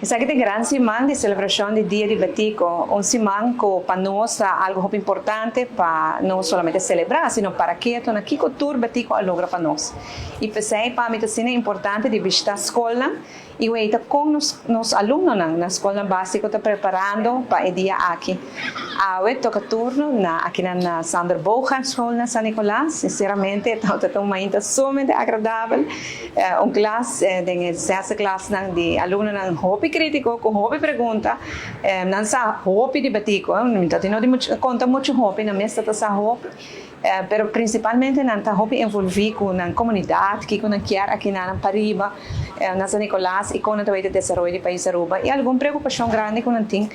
Essa é a grande semana de celebração do Dia de Batico, semana que para nós é algo muito importante para não somente celebrar, sino para que toda a cultura Batico logra para nós. E pensei para mim é importante de visitar a escola e ver como os alunos na escola básica estão preparando para o dia aqui. Hoje toca turno aqui na Sander Boga School na San Nicolás. Sinceramente, é um momento sumamente agradável. Classe, a sexta classe de alunos na hobby crítico, com hobby pergunta, não sa hobby de Batico, não conta muito hobby, na mesa está sa hobby. Pero principalmente nanta hobby envolvi com a comunidade que com quer aqui na Pariba, na San Nicolás e com o desenvolvimento do país Aruba e alguma preocupação grande com tem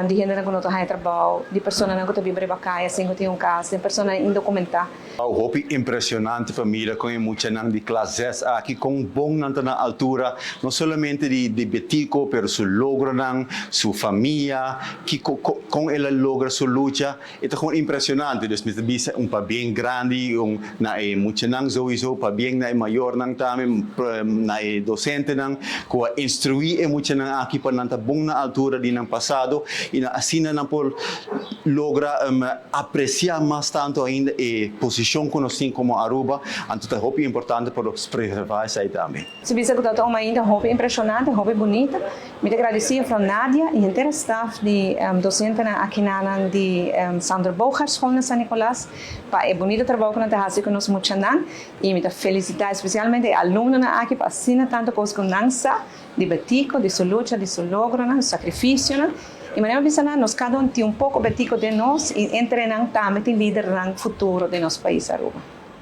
de gente que não tem trabalho, de pessoas que não vivem bacana, assim que tem caso, de pessoas indocumentadas. O hobby impressionante família com muita nang de classes aqui com bom na altura, não somente de Batico, pero su logro nang su família, que com ela logra su luta, é tão impressionante, dus met bisa pa bem grande, na muita nang sowieso pa bem na maior nang tami na docente nang ko instruir muita nang aqui para nanta bom na altura de nang passado e assim nang por logra apreciar mais tanto ainda a posição que nós temos como Aruba, então é muito importante para preservar isso aí também. Se você está ainda hobby impressionante, hobby bonita, me agradeço para Nadia e inteira staff de docente aqui na de Sander Boga School na San Nicolás, para o bonito trabalho que nós fazemos com nós muito e me felicitar especialmente alunos aqui para assinar tanto coisa com Nansa, de Batico, de sua luta, de seu logro, de sacrifício. E maneira pensar nós cada tem pouco Batico de nós e entrenamos também líder no futuro de nosso país Aruba.